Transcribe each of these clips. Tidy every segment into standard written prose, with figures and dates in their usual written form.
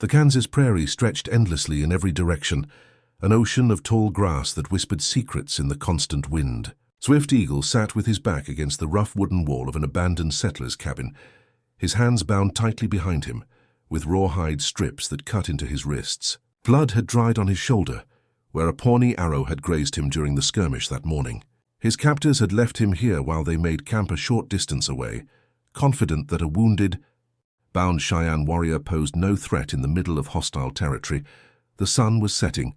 The Kansas prairie stretched endlessly in every direction, an ocean of tall grass that whispered secrets in the constant wind. Swift Eagle sat with his back against the rough wooden wall of an abandoned settler's cabin, his hands bound tightly behind him, with rawhide strips that cut into his wrists. Blood had dried on his shoulder, where a Pawnee arrow had grazed him during the skirmish that morning. His captors had left him here while they made camp a short distance away, confident that a wounded, bound Cheyenne warrior posed no threat in the middle of hostile territory. The sun was setting,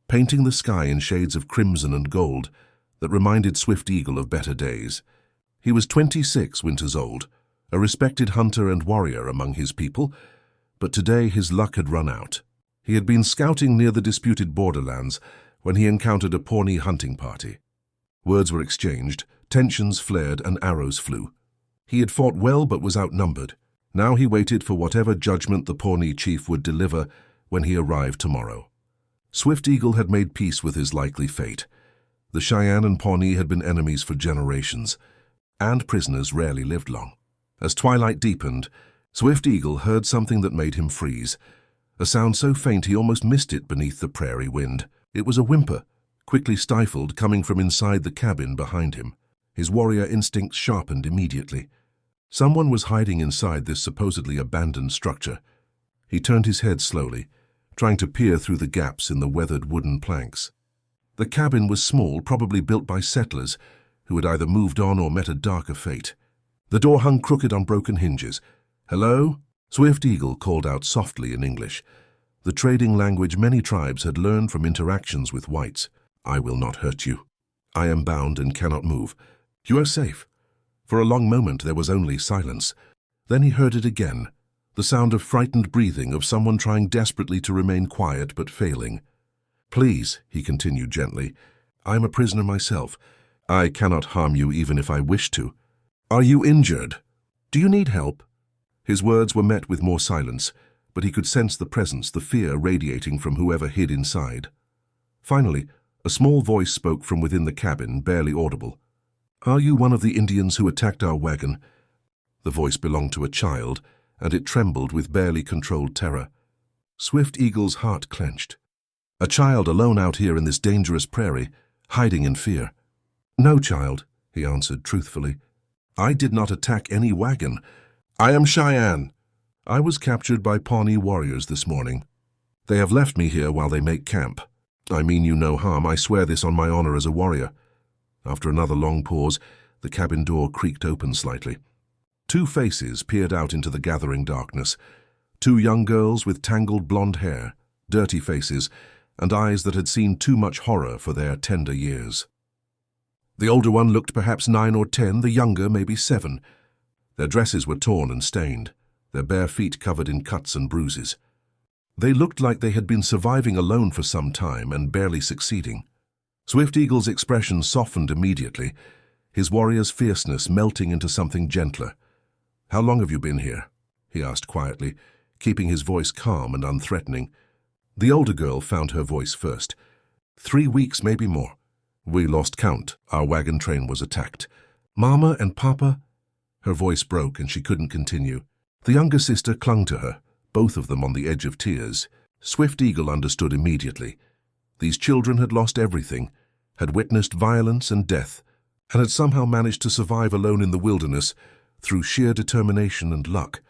painting the sky in shades of crimson and gold that reminded Swift Eagle of better days. He was 26 winters old, a respected hunter and warrior among his people, but today his luck had run out. He had been scouting near the disputed borderlands when he encountered a Pawnee hunting party. Words were exchanged, tensions flared, and arrows flew. He had fought well but was outnumbered. Now he waited for whatever judgment the Pawnee chief would deliver when he arrived tomorrow. Swift Eagle had made peace with his likely fate. The Cheyenne and Pawnee had been enemies for generations, and prisoners rarely lived long. As twilight deepened, Swift Eagle heard something that made him freeze, a sound so faint he almost missed it beneath the prairie wind. It was a whimper, quickly stifled, coming from inside the cabin behind him. His warrior instincts sharpened immediately. Someone was hiding inside this supposedly abandoned structure. He turned his head slowly, trying to peer through the gaps in the weathered wooden planks. The cabin was small, probably built by settlers who had either moved on or met a darker fate. The door hung crooked on broken hinges. "Hello?" Swift Eagle called out softly in English, the trading language many tribes had learned from interactions with whites. "I will not hurt you. I am bound and cannot move. You are safe." For a long moment there was only silence. Then he heard it again, the sound of frightened breathing, of someone trying desperately to remain quiet but failing. "Please," he continued gently, "I am a prisoner myself. I cannot harm you even if I wish to. Are you injured? Do you need help?" His words were met with more silence, but he could sense the presence, the fear radiating from whoever hid inside. Finally, a small voice spoke from within the cabin, barely audible. "Are you one of the Indians who attacked our wagon?" The voice belonged to a child, and it trembled with barely controlled terror. Swift Eagle's heart clenched. A child alone out here in this dangerous prairie, hiding in fear. "No, child," he answered truthfully. "I did not attack any wagon. I am Cheyenne. I was captured by Pawnee warriors this morning. They have left me here while they make camp. I mean you no harm. I swear this on my honor as a warrior." After another long pause, the cabin door creaked open slightly. Two faces peered out into the gathering darkness. Two young girls with tangled blonde hair, dirty faces, and eyes that had seen too much horror for their tender years. The older one looked perhaps 9 or 10, the younger maybe 7. Their dresses were torn and stained, their bare feet covered in cuts and bruises. They looked like they had been surviving alone for some time and barely succeeding. Swift Eagle's expression softened immediately, his warrior's fierceness melting into something gentler. "How long have you been here?" he asked quietly, keeping his voice calm and unthreatening. The older girl found her voice first. 3 weeks, maybe more. We lost count. Our wagon train was attacked. Mama and Papa?" Her voice broke and she couldn't continue. The younger sister clung to her, both of them on the edge of tears. Swift Eagle understood immediately. These children had lost everything, had witnessed violence and death, and had somehow managed to survive alone in the wilderness through sheer determination and luck.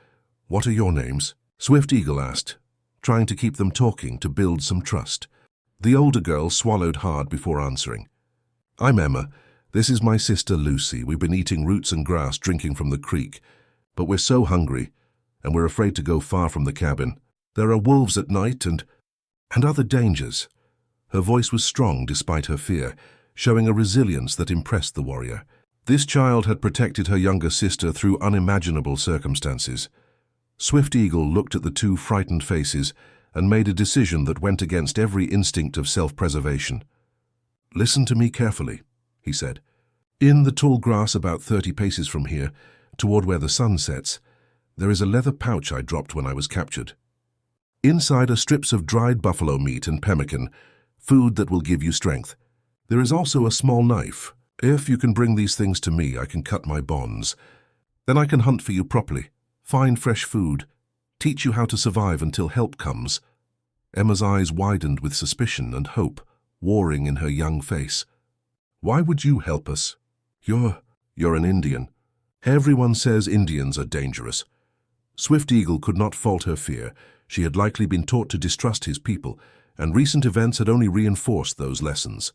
"What are your names?" Swift Eagle asked, trying to keep them talking to build some trust. The older girl swallowed hard before answering. "I'm Emma. This is my sister Lucy. We've been eating roots and grass, drinking from the creek. But we're so hungry, and we're afraid to go far from the cabin. There are wolves at night and other dangers." Her voice was strong despite her fear, showing a resilience that impressed the warrior. This child had protected her younger sister through unimaginable circumstances. Swift Eagle looked at the two frightened faces and made a decision that went against every instinct of self-preservation. "Listen to me carefully," he said. "In the tall grass about 30 paces from here, toward where the sun sets, there is a leather pouch I dropped when I was captured. Inside are strips of dried buffalo meat and pemmican, food that will give you strength. There is also a small knife. If you can bring these things to me, I can cut my bonds. Then I can hunt for you properly, find fresh food, Teach you how to survive until help comes." Emma's eyes widened with suspicion and hope, warring in her young face. "Why would you help us? You're an Indian. Everyone says Indians are dangerous." Swift Eagle could not fault her fear. She had likely been taught to distrust his people, and recent events had only reinforced those lessons.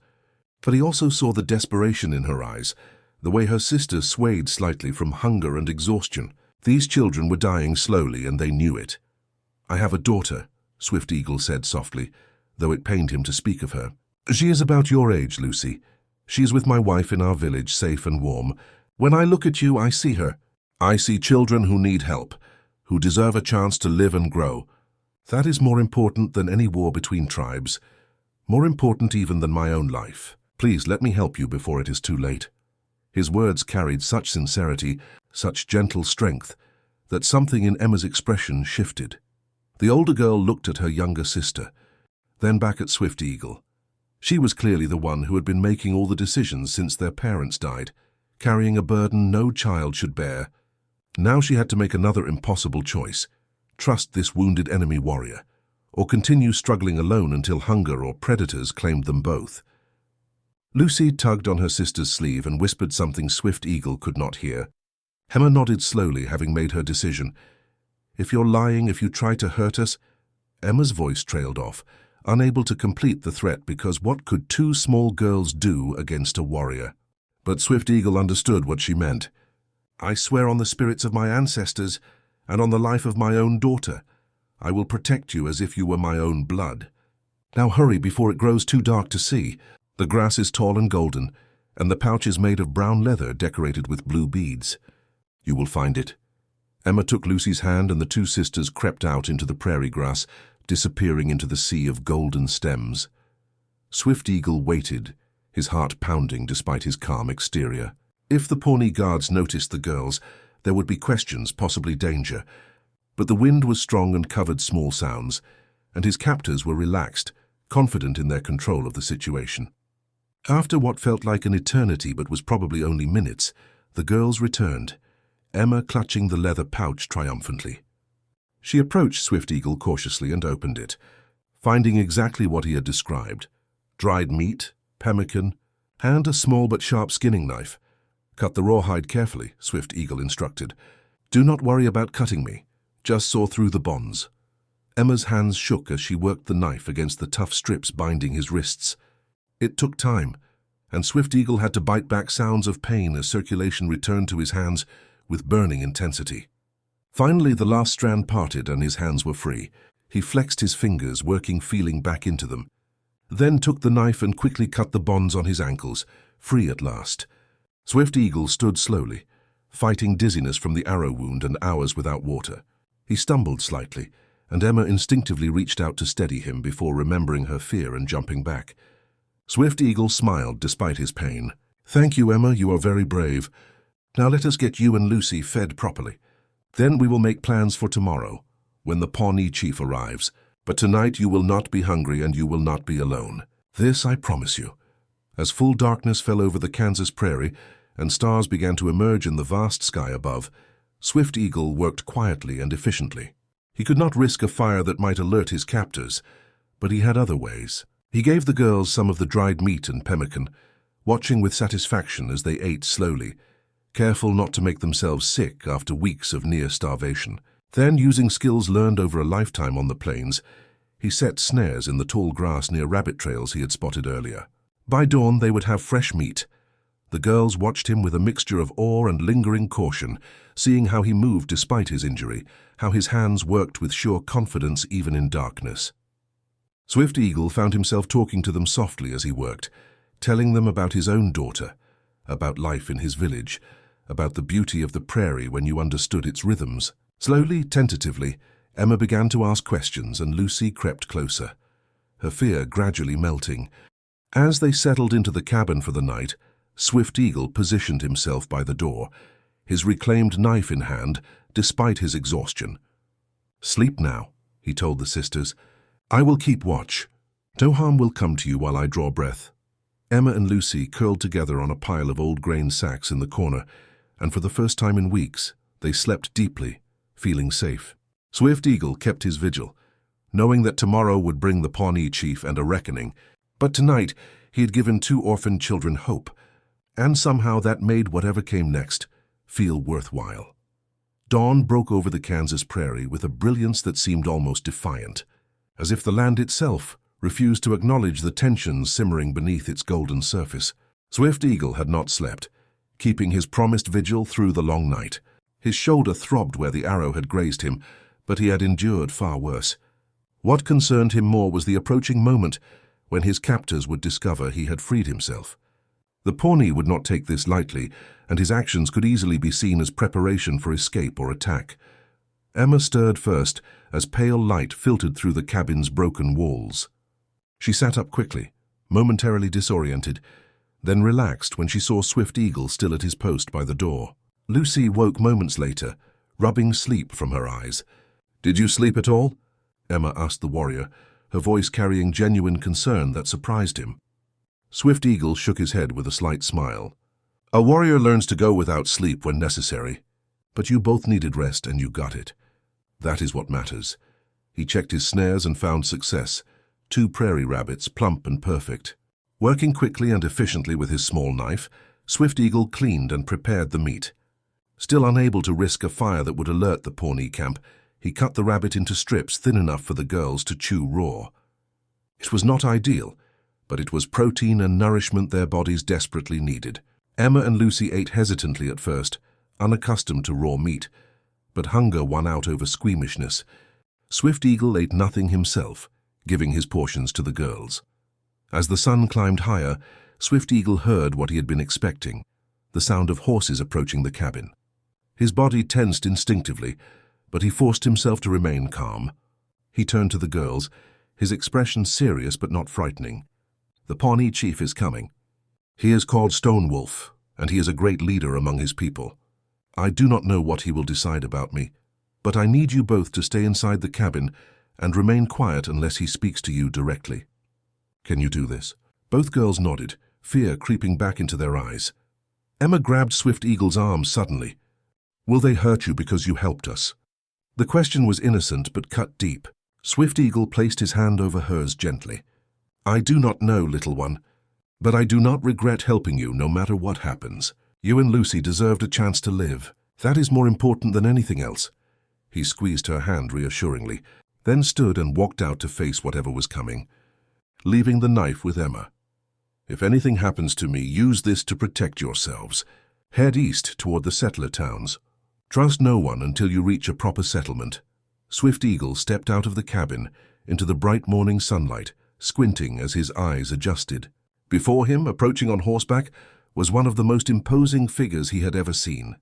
But he also saw the desperation in her eyes, the way her sister swayed slightly from hunger and exhaustion. These children were dying slowly, and they knew it. "I have a daughter," Swift Eagle said softly, though it pained him to speak of her. "She is about your age, Lucy. She is with my wife in our village, safe and warm. When I look at you, I see her. I see children who need help, who deserve a chance to live and grow. That is more important than any war between tribes, more important even than my own life. Please let me help you before it is too late." His words carried such sincerity, such gentle strength, that something in Emma's expression shifted. The older girl looked at her younger sister, then back at Swift Eagle. She was clearly the one who had been making all the decisions since their parents died, carrying a burden no child should bear. Now she had to make another impossible choice: trust this wounded enemy warrior, or continue struggling alone until hunger or predators claimed them both. Lucy tugged on her sister's sleeve and whispered something Swift Eagle could not hear. Emma nodded slowly, having made her decision. "If you're lying, if you try to hurt us—" Emma's voice trailed off, unable to complete the threat because what could two small girls do against a warrior? But Swift Eagle understood what she meant. "I swear on the spirits of my ancestors and on the life of my own daughter, I will protect you as if you were my own blood. Now hurry before it grows too dark to see. The grass is tall and golden, and the pouch is made of brown leather decorated with blue beads. You will find it." Emma took Lucy's hand, and the two sisters crept out into the prairie grass, disappearing into the sea of golden stems. Swift Eagle waited, his heart pounding despite his calm exterior. If the Pawnee guards noticed the girls, there would be questions, possibly danger. But the wind was strong and covered small sounds, and his captors were relaxed, confident in their control of the situation. After what felt like an eternity but was probably only minutes, the girls returned, Emma clutching the leather pouch triumphantly. She approached Swift Eagle cautiously and opened it, finding exactly what he had described: dried meat, pemmican, and a small but sharp skinning knife. "Cut the rawhide carefully," Swift Eagle instructed. "Do not worry about cutting me. Just saw through the bonds." Emma's hands shook as she worked the knife against the tough strips binding his wrists. It took time, and Swift Eagle had to bite back sounds of pain as circulation returned to his hands with burning intensity. Finally, the last strand parted and his hands were free. He flexed his fingers, working feeling back into them, then took the knife and quickly cut the bonds on his ankles, free at last. Swift Eagle stood slowly, fighting dizziness from the arrow wound and hours without water. He stumbled slightly, and Emma instinctively reached out to steady him before remembering her fear and jumping back. Swift Eagle smiled despite his pain. "Thank you, Emma, you are very brave. Now let us get you and Lucy fed properly. Then we will make plans for tomorrow, when the Pawnee chief arrives. But tonight you will not be hungry and you will not be alone. This I promise you." As full darkness fell over the Kansas prairie and stars began to emerge in the vast sky above, Swift Eagle worked quietly and efficiently. He could not risk a fire that might alert his captors, but he had other ways. He gave the girls some of the dried meat and pemmican, watching with satisfaction as they ate slowly, careful not to make themselves sick after weeks of near starvation. Then, using skills learned over a lifetime on the plains, he set snares in the tall grass near rabbit trails he had spotted earlier. By dawn, they would have fresh meat. The girls watched him with a mixture of awe and lingering caution, seeing how he moved despite his injury, how his hands worked with sure confidence even in darkness. Swift Eagle found himself talking to them softly as he worked, telling them about his own daughter, about life in his village, about the beauty of the prairie when you understood its rhythms. Slowly, tentatively, Emma began to ask questions and Lucy crept closer, her fear gradually melting. As they settled into the cabin for the night, Swift Eagle positioned himself by the door, his reclaimed knife in hand, despite his exhaustion. "Sleep now," he told the sisters. "I will keep watch. No harm will come to you while I draw breath." Emma and Lucy curled together on a pile of old grain sacks in the corner, and for the first time in weeks, they slept deeply, feeling safe. Swift Eagle kept his vigil, knowing that tomorrow would bring the Pawnee chief and a reckoning. But tonight he had given 2 orphaned children hope, and somehow that made whatever came next feel worthwhile. Dawn broke over the Kansas prairie with a brilliance that seemed almost defiant, as if the land itself refused to acknowledge the tensions simmering beneath its golden surface. Swift Eagle had not slept, keeping his promised vigil through the long night. His shoulder throbbed where the arrow had grazed him, but he had endured far worse. What concerned him more was the approaching moment when his captors would discover he had freed himself. The Pawnee would not take this lightly, and his actions could easily be seen as preparation for escape or attack. Emma stirred first as pale light filtered through the cabin's broken walls. She sat up quickly, momentarily disoriented, then relaxed when she saw Swift Eagle still at his post by the door. Lucy woke moments later, rubbing sleep from her eyes. "Did you sleep at all?" Emma asked the warrior, her voice carrying genuine concern that surprised him. Swift Eagle shook his head with a slight smile. "A warrior learns to go without sleep when necessary, but you both needed rest and you got it. That is what matters." He checked his snares and found success. 2 prairie rabbits, plump and perfect. Working quickly and efficiently with his small knife, Swift Eagle cleaned and prepared the meat. Still unable to risk a fire that would alert the Pawnee camp, he cut the rabbit into strips thin enough for the girls to chew raw. It was not ideal, but it was protein and nourishment their bodies desperately needed. Emma and Lucy ate hesitantly at first, unaccustomed to raw meat, but hunger won out over squeamishness. Swift Eagle ate nothing himself, giving his portions to the girls. As the sun climbed higher, Swift Eagle heard what he had been expecting, the sound of horses approaching the cabin. His body tensed instinctively, but he forced himself to remain calm. He turned to the girls, his expression serious but not frightening. "The Pawnee chief is coming. He is called Stone Wolf, and he is a great leader among his people. I do not know what he will decide about me, but I need you both to stay inside the cabin and remain quiet unless he speaks to you directly. Can you do this?" Both girls nodded, fear creeping back into their eyes. Emma grabbed Swift Eagle's arm suddenly. "Will they hurt you because you helped us?" The question was innocent but cut deep. Swift Eagle placed his hand over hers gently. "I do not know, little one, but I do not regret helping you no matter what happens. You and Lucy deserved a chance to live. That is more important than anything else." He squeezed her hand reassuringly, then stood and walked out to face whatever was coming, leaving the knife with Emma. "If anything happens to me, use this to protect yourselves. Head east toward the settler towns. Trust no one until you reach a proper settlement." Swift Eagle stepped out of the cabin into the bright morning sunlight, squinting as his eyes adjusted. Before him, approaching on horseback, was one of the most imposing figures he had ever seen.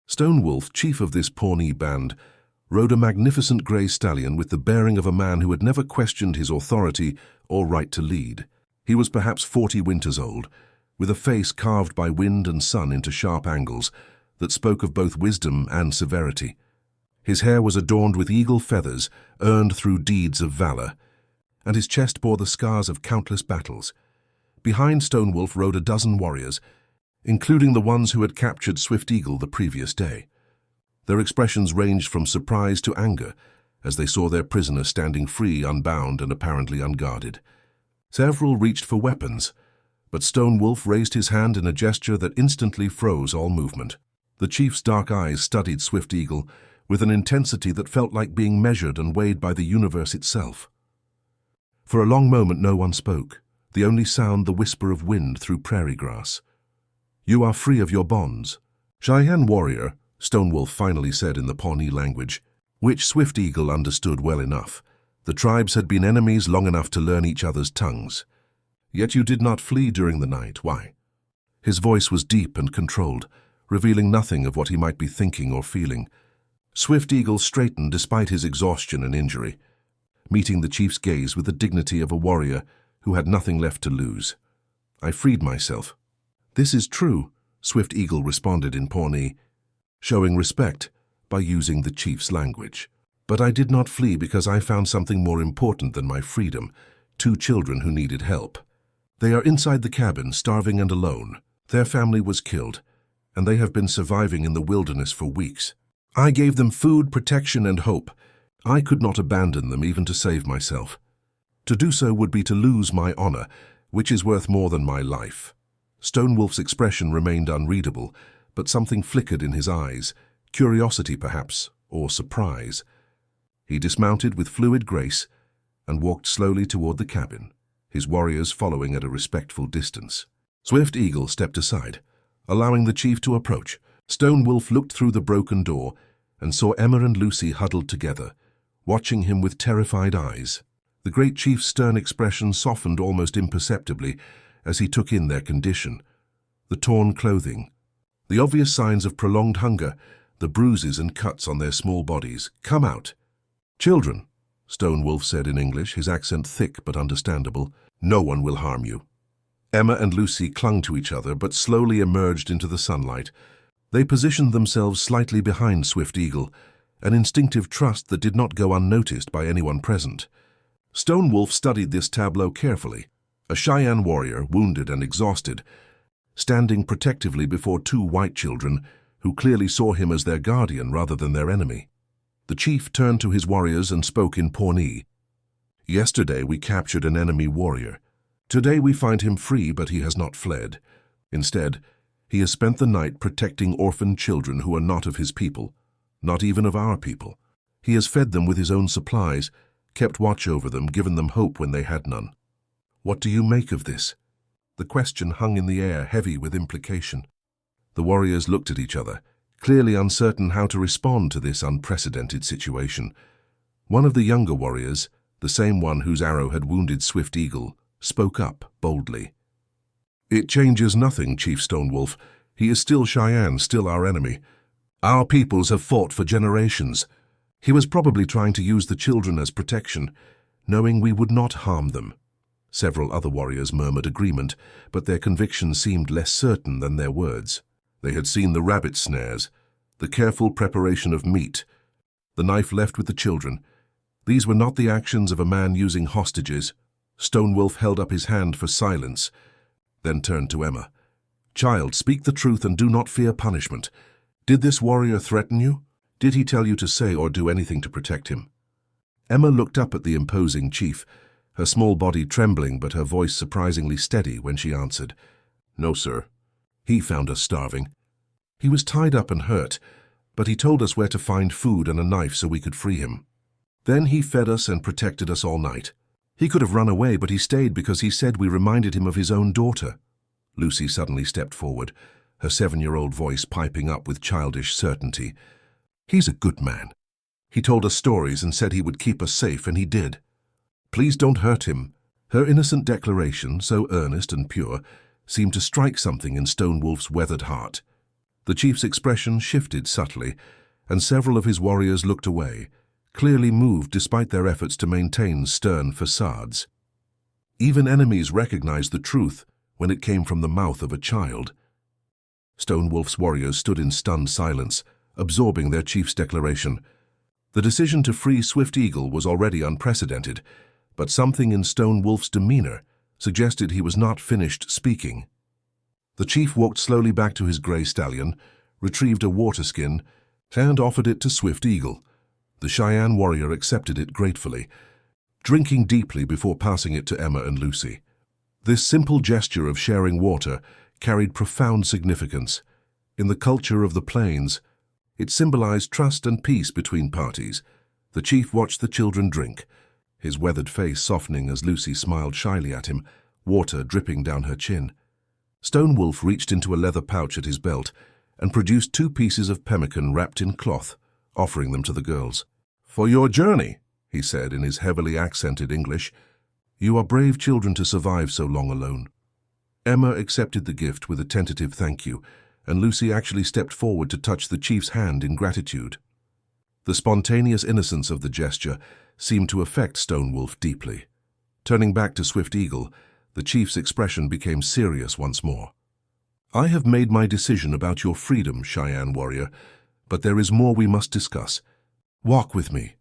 Stone Wolf, chief of this Pawnee band, rode a magnificent grey stallion with the bearing of a man who had never questioned his authority or right to lead. He was perhaps 40 winters old, with a face carved by wind and sun into sharp angles that spoke of both wisdom and severity. His hair was adorned with eagle feathers earned through deeds of valor, and his chest bore the scars of countless battles. Behind Stone Wolf rode a dozen warriors, including the ones who had captured Swift Eagle the previous day. Their expressions ranged from surprise to anger as they saw their prisoner standing free, unbound, and apparently unguarded. Several reached for weapons, but Stone Wolf raised his hand in a gesture that instantly froze all movement. The chief's dark eyes studied Swift Eagle with an intensity that felt like being measured and weighed by the universe itself. For a long moment no one spoke, the only sound the whisper of wind through prairie grass. "You are free of your bonds." "Cheyenne warrior," Stone Wolf finally said in the Pawnee language, which Swift Eagle understood well enough. The tribes had been enemies long enough to learn each other's tongues. "Yet you did not flee during the night. Why?" His voice was deep and controlled, revealing nothing of what he might be thinking or feeling. Swift Eagle straightened despite his exhaustion and injury, meeting the chief's gaze with the dignity of a warrior who had nothing left to lose. "I freed myself." "This is true," Swift Eagle responded in Pawnee, showing respect by using the chief's language. "But I did not flee because I found something more important than my freedom, 2 children who needed help. They are inside the cabin, starving and alone. Their family was killed, and they have been surviving in the wilderness for weeks. I gave them food, protection, and hope, I could not abandon them even to save myself. To do so would be to lose my honor, which is worth more than my life. Stonewolf's expression remained unreadable, but something flickered in his eyes, curiosity perhaps, or surprise. He dismounted with fluid grace and walked slowly toward the cabin, his warriors following at a respectful distance. Swift Eagle stepped aside, allowing the chief to approach. Stonewolf looked through the broken door and saw Emma and Lucy huddled together, watching him with terrified eyes. The great chief's stern expression softened almost imperceptibly as he took in their condition. The torn clothing, the obvious signs of prolonged hunger, the bruises and cuts on their small bodies. "Come out." "Children," Stonewolf said in English, his accent thick but understandable, "no one will harm you." Emma and Lucy clung to each other but slowly emerged into the sunlight. They positioned themselves slightly behind Swift Eagle, an instinctive trust that did not go unnoticed by anyone present. Stonewolf studied this tableau carefully, a Cheyenne warrior, wounded and exhausted, standing protectively before two white children who clearly saw him as their guardian rather than their enemy. The chief turned to his warriors and spoke in Pawnee. "Yesterday we captured an enemy warrior. Today we find him free, but he has not fled. Instead, he has spent the night protecting orphaned children who are not of his people, not even of our people. He has fed them with his own supplies, kept watch over them, given them hope when they had none. What do you make of this?" The question hung in the air, heavy with implication. The warriors looked at each other, clearly uncertain how to respond to this unprecedented situation. One of the younger warriors, the same one whose arrow had wounded Swift Eagle, spoke up boldly. "It changes nothing, Chief Stonewolf. He is still Cheyenne, still our enemy. Our peoples have fought for generations. He was probably trying to use the children as protection, knowing we would not harm them." Several other warriors murmured agreement, but their conviction seemed less certain than their words. They had seen the rabbit snares, the careful preparation of meat, the knife left with the children. These were not the actions of a man using hostages. Stonewolf held up his hand for silence, then turned to Emma. "Child, speak the truth and do not fear punishment. Did this warrior threaten you? Did he tell you to say or do anything to protect him?" Emma looked up at the imposing chief, her small body trembling but her voice surprisingly steady when she answered, "No, sir. He found us starving. He was tied up and hurt, but he told us where to find food and a knife so we could free him. Then he fed us and protected us all night. He could have run away, but he stayed because he said we reminded him of his own daughter." Lucy suddenly stepped forward, her 7-year-old voice piping up with childish certainty. "He's a good man. He told us stories and said he would keep us safe, and he did. Please don't hurt him." Her innocent declaration, so earnest and pure, seemed to strike something in Stonewolf's weathered heart. The chief's expression shifted subtly, and several of his warriors looked away, clearly moved despite their efforts to maintain stern facades. Even enemies recognized the truth when it came from the mouth of a child. Stonewolf's warriors stood in stunned silence, absorbing their chief's declaration. The decision to free Swift Eagle was already unprecedented, but something in Stonewolf's demeanor suggested he was not finished speaking. The chief walked slowly back to his gray stallion, retrieved a water skin, and offered it to Swift Eagle. The Cheyenne warrior accepted it gratefully, drinking deeply before passing it to Emma and Lucy. This simple gesture of sharing water carried profound significance. In the culture of the plains, it symbolized trust and peace between parties. The chief watched the children drink, his weathered face softening as Lucy smiled shyly at him, water dripping down her chin. Stonewolf reached into a leather pouch at his belt and produced 2 pieces of pemmican wrapped in cloth, offering them to the girls. "For your journey," he said in his heavily accented English. "You are brave children to survive so long alone." Emma accepted the gift with a tentative thank you, and Lucy actually stepped forward to touch the chief's hand in gratitude. The spontaneous innocence of the gesture seemed to affect Stonewolf deeply. Turning back to Swift Eagle, the chief's expression became serious once more. "I have made my decision about your freedom, Cheyenne warrior, but there is more we must discuss. Walk with me."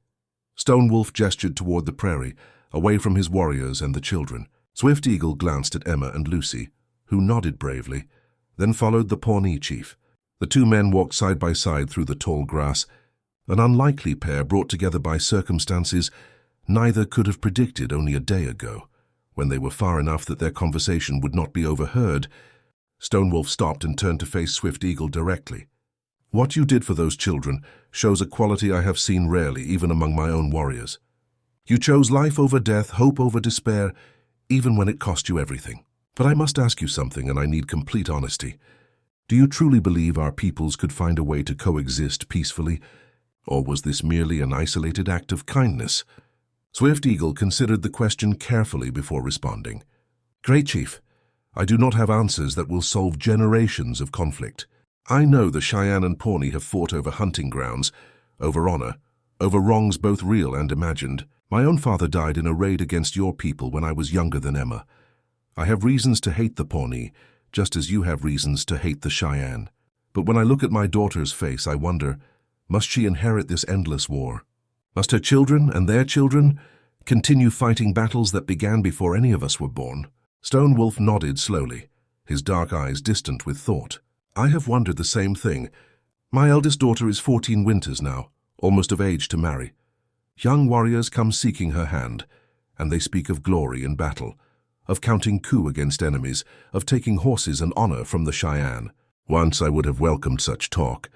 Stonewolf gestured toward the prairie, away from his warriors and the children. Swift Eagle glanced at Emma and Lucy, who nodded bravely, then followed the Pawnee chief. The 2 men walked side by side through the tall grass, An unlikely pair brought together by circumstances neither could have predicted only a day ago. When they were far enough that their conversation would not be overheard, Stonewolf stopped and turned to face Swift Eagle directly. "What you did for those children shows a quality I have seen rarely, even among my own warriors. You chose life over death, hope over despair, even when it cost you everything. But I must ask you something, and I need complete honesty. Do you truly believe our peoples could find a way to coexist peacefully, or was this merely an isolated act of kindness?" Swift Eagle considered the question carefully before responding. "Great Chief, I do not have answers that will solve generations of conflict. I know the Cheyenne and Pawnee have fought over hunting grounds, over honor, over wrongs both real and imagined. My own father died in a raid against your people when I was younger than Emma. I have reasons to hate the Pawnee, just as you have reasons to hate the Cheyenne. But when I look at my daughter's face, I wonder, must she inherit this endless war? Must her children and their children continue fighting battles that began before any of us were born?" Stonewolf nodded slowly, his dark eyes distant with thought. "I have wondered the same thing. My eldest daughter is 14 winters now, almost of age to marry. Young warriors come seeking her hand, and they speak of glory in battle, of counting coup against enemies, of taking horses and honor from the Cheyenne. Once I would have welcomed such talk,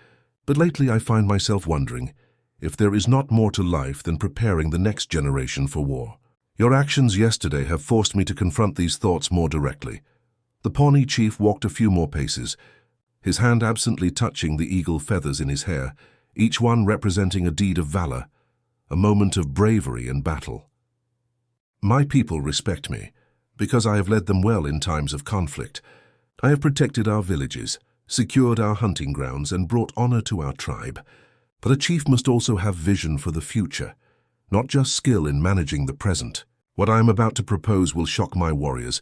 but lately I find myself wondering if there is not more to life than preparing the next generation for war. Your actions yesterday have forced me to confront these thoughts more directly." The Pawnee chief walked a few more paces, his hand absently touching the eagle feathers in his hair, each one representing a deed of valor, a moment of bravery in battle. "My people respect me, because I have led them well in times of conflict. I have protected our villages, secured our hunting grounds, and brought honor to our tribe. But a chief must also have vision for the future, not just skill in managing the present. What I am about to propose will shock my warriors,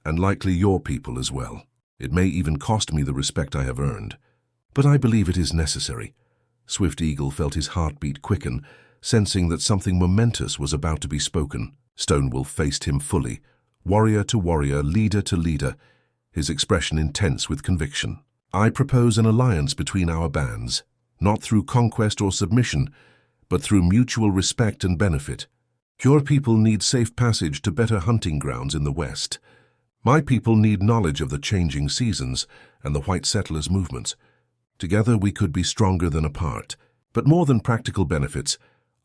and likely your people as well. It may even cost me the respect I have earned. But I believe it is necessary." Swift Eagle felt his heartbeat quicken, sensing that something momentous was about to be spoken. Stonewolf faced him fully, warrior to warrior, leader to leader, his expression intense with conviction. "I propose an alliance between our bands, not through conquest or submission, but through mutual respect and benefit. Your people need safe passage to better hunting grounds in the West. My people need knowledge of the changing seasons and the white settlers' movements. Together we could be stronger than apart. But more than practical benefits,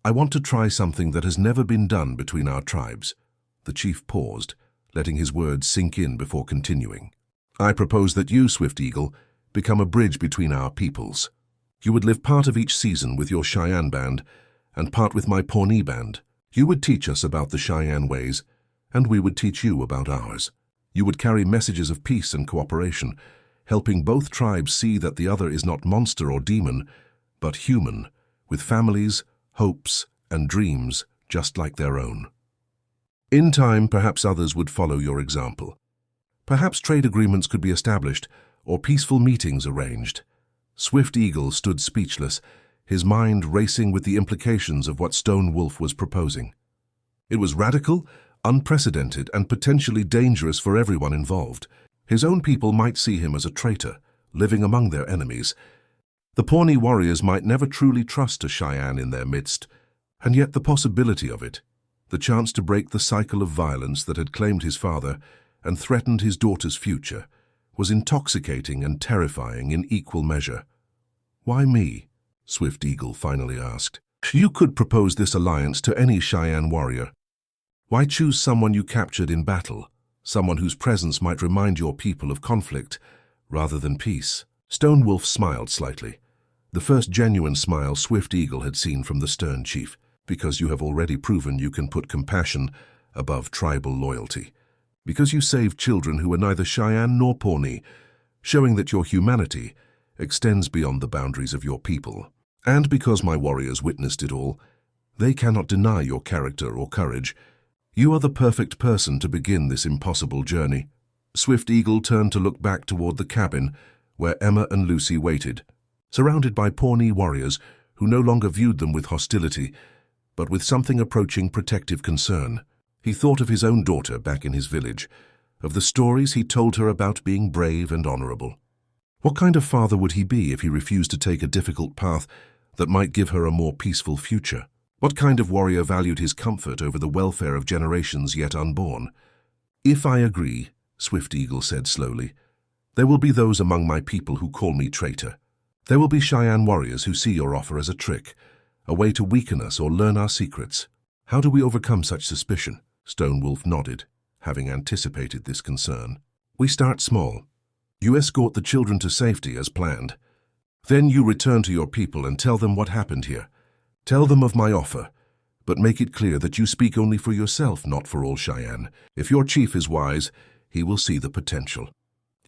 I want to try something that has never been done between our tribes." The chief paused, letting his words sink in before continuing. "I propose that you, Swift Eagle, become a bridge between our peoples. You would live part of each season with your Cheyenne band and part with my Pawnee band. You would teach us about the Cheyenne ways, and we would teach you about ours. You would carry messages of peace and cooperation, helping both tribes see that the other is not monster or demon, but human, with families, hopes, and dreams just like their own. In time, perhaps others would follow your example. Perhaps trade agreements could be established or peaceful meetings arranged." Swift Eagle stood speechless, his mind racing with the implications of what Stonewolf was proposing. It was radical, unprecedented, and potentially dangerous for everyone involved. His own people might see him as a traitor, living among their enemies. The Pawnee warriors might never truly trust a Cheyenne in their midst, and yet the possibility of it, the chance to break the cycle of violence that had claimed his father and threatened his daughter's future, was intoxicating and terrifying in equal measure. "Why me?" Swift Eagle finally asked. "You could propose this alliance to any Cheyenne warrior. Why choose someone you captured in battle, someone whose presence might remind your people of conflict rather than peace?" Stonewolf smiled slightly, the first genuine smile Swift Eagle had seen from the stern chief. "Because you have already proven you can put compassion above tribal loyalty. Because you saved children who were neither Cheyenne nor Pawnee, showing that your humanity extends beyond the boundaries of your people. And because my warriors witnessed it all, they cannot deny your character or courage. You are the perfect person to begin this impossible journey." Swift Eagle turned to look back toward the cabin where Emma and Lucy waited, surrounded by Pawnee warriors who no longer viewed them with hostility, but with something approaching protective concern. He thought of his own daughter back in his village, of the stories he told her about being brave and honorable. What kind of father would he be if he refused to take a difficult path that might give her a more peaceful future? What kind of warrior valued his comfort over the welfare of generations yet unborn? If I agree, Swift Eagle said slowly, there will be those among my people who call me traitor. There will be Cheyenne warriors who see your offer as a trick, a way to weaken us or learn our secrets. How do we overcome such suspicion? Stone Wolf nodded, having anticipated this concern. We start small. You escort the children to safety as planned. Then you return to your people and tell them what happened here. Tell them of my offer, but make it clear that you speak only for yourself, not for all Cheyenne. If your chief is wise, he will see the potential.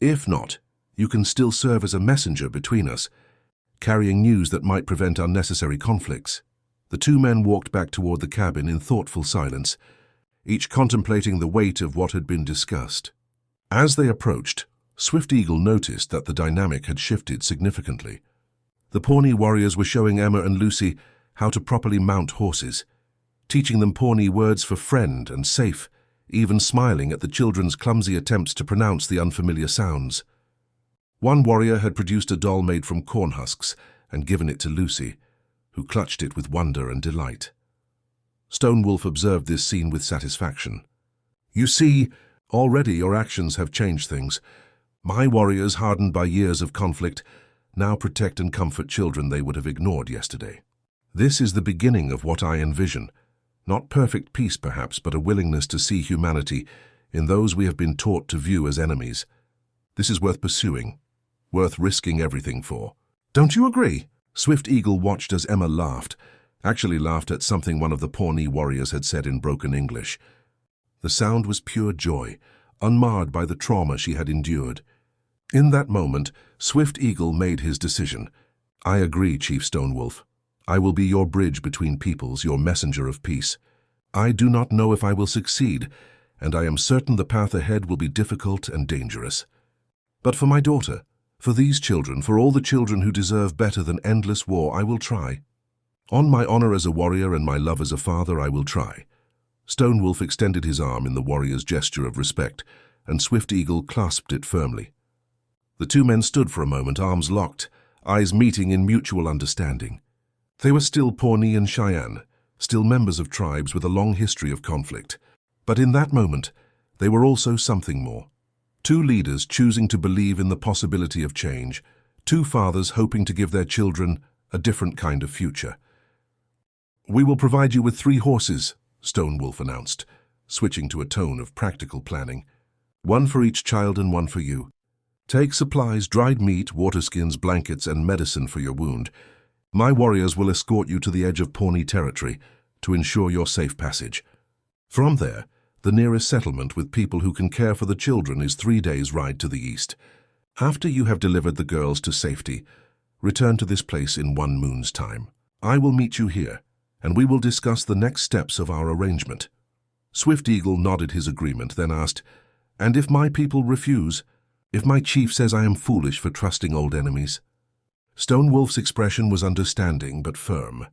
If not, you can still serve as a messenger between us, carrying news that might prevent unnecessary conflicts. The two men walked back toward the cabin in thoughtful silence, each contemplating the weight of what had been discussed. As they approached, Swift Eagle noticed that the dynamic had shifted significantly. The Pawnee warriors were showing Emma and Lucy how to properly mount horses, teaching them Pawnee words for friend and safe, even smiling at the children's clumsy attempts to pronounce the unfamiliar sounds. One warrior had produced a doll made from corn husks and given it to Lucy, who clutched it with wonder and delight. Stone Wolf observed this scene with satisfaction. You see, already your actions have changed things. My warriors, hardened by years of conflict, now protect and comfort children they would have ignored yesterday. This is the beginning of what I envision. Not perfect peace, perhaps, but a willingness to see humanity in those we have been taught to view as enemies. This is worth pursuing, worth risking everything for. Don't you agree? Swift Eagle watched as Emma laughed, actually laughed at something one of the Pawnee warriors had said in broken English. The sound was pure joy, unmarred by the trauma she had endured. In that moment, Swift Eagle made his decision. I agree, Chief Stone Wolf. I will be your bridge between peoples, your messenger of peace. I do not know if I will succeed, and I am certain the path ahead will be difficult and dangerous. But for my daughter, for these children, for all the children who deserve better than endless war, I will try. On my honor as a warrior and my love as a father, I will try. Stone Wolf extended his arm in the warrior's gesture of respect, and Swift Eagle clasped it firmly. The two men stood for a moment, arms locked, eyes meeting in mutual understanding. They were still Pawnee and Cheyenne, still members of tribes with a long history of conflict. But in that moment, they were also something more. Two leaders choosing to believe in the possibility of change, two fathers hoping to give their children a different kind of future. We will provide you with 3 horses, Stone Wolf announced, switching to a tone of practical planning. 1 for each child and 1 for you. Take supplies, dried meat, water skins, blankets, and medicine for your wound. My warriors will escort you to the edge of Pawnee territory to ensure your safe passage. From there, the nearest settlement with people who can care for the children is 3 days' ride to the east. After you have delivered the girls to safety, return to this place in 1 moon's time. I will meet you here, and we will discuss the next steps of our arrangement. Swift Eagle nodded his agreement, then asked, And if my people refuse? If my chief says I am foolish for trusting old enemies? Stone Wolf's expression was understanding but firm.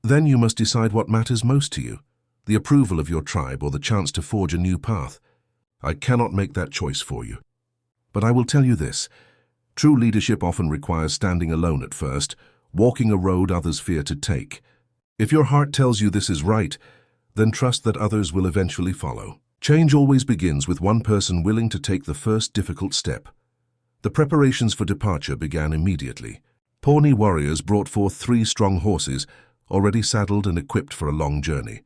Then you must decide what matters most to you, the approval of your tribe or the chance to forge a new path. I cannot make that choice for you. But I will tell you this. True leadership often requires standing alone at first, walking a road others fear to take. If your heart tells you this is right, then trust that others will eventually follow. Change always begins with one person willing to take the first difficult step. The preparations for departure began immediately. Pawnee warriors brought forth 3 strong horses, already saddled and equipped for a long journey.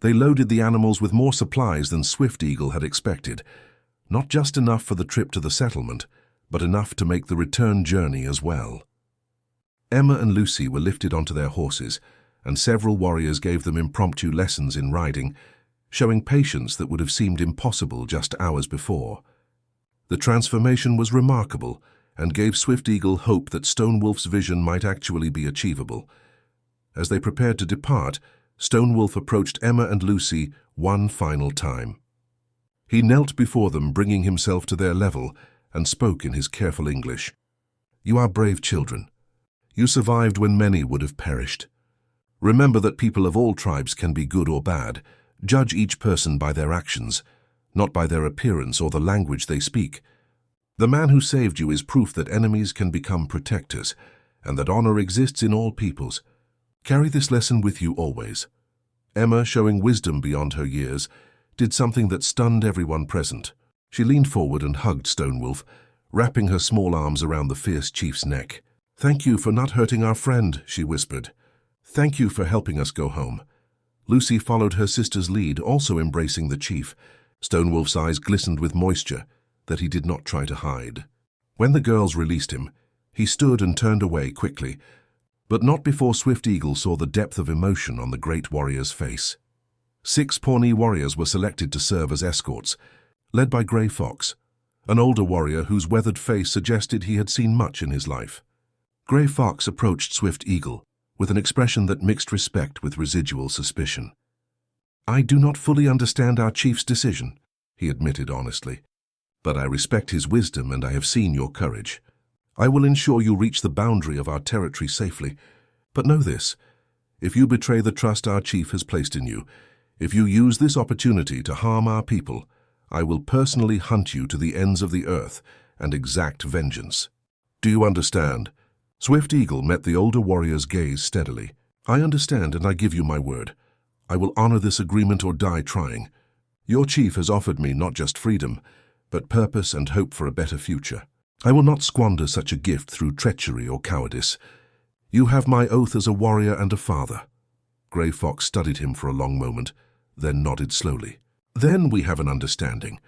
They loaded the animals with more supplies than Swift Eagle had expected, not just enough for the trip to the settlement, but enough to make the return journey as well. Emma and Lucy were lifted onto their horses, and several warriors gave them impromptu lessons in riding, showing patience that would have seemed impossible just hours before. The transformation was remarkable, and gave Swift Eagle hope that Stone Wolf's vision might actually be achievable. As they prepared to depart, Stone Wolf approached Emma and Lucy one final time. He knelt before them, bringing himself to their level, and spoke in his careful English. You are brave children. You survived when many would have perished. Remember that people of all tribes can be good or bad. Judge each person by their actions, not by their appearance or the language they speak. The man who saved you is proof that enemies can become protectors, and that honor exists in all peoples. Carry this lesson with you always." Emma, showing wisdom beyond her years, did something that stunned everyone present. She leaned forward and hugged Stonewolf, wrapping her small arms around the fierce chief's neck. "Thank you for not hurting our friend," she whispered. "Thank you for helping us go home." Lucy followed her sister's lead, also embracing the chief. Stonewolf's eyes glistened with moisture that he did not try to hide. When the girls released him, he stood and turned away quickly, but not before Swift Eagle saw the depth of emotion on the great warrior's face. 6 Pawnee warriors were selected to serve as escorts, led by Gray Fox, an older warrior whose weathered face suggested he had seen much in his life. Gray Fox approached Swift Eagle with an expression that mixed respect with residual suspicion. "I do not fully understand our chief's decision," he admitted honestly, "but I respect his wisdom and I have seen your courage. I will ensure you reach the boundary of our territory safely. But know this, if you betray the trust our chief has placed in you, if you use this opportunity to harm our people, I will personally hunt you to the ends of the earth and exact vengeance. Do you understand?" Swift Eagle met the older warrior's gaze steadily. "I understand, and I give you my word. I will honor this agreement or die trying. Your chief has offered me not just freedom, but purpose and hope for a better future. I will not squander such a gift through treachery or cowardice. You have my oath as a warrior and a father." Gray Fox studied him for a long moment, then nodded slowly. "Then we have an understanding.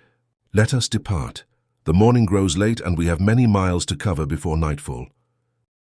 Let us depart. The morning grows late and we have many miles to cover before nightfall."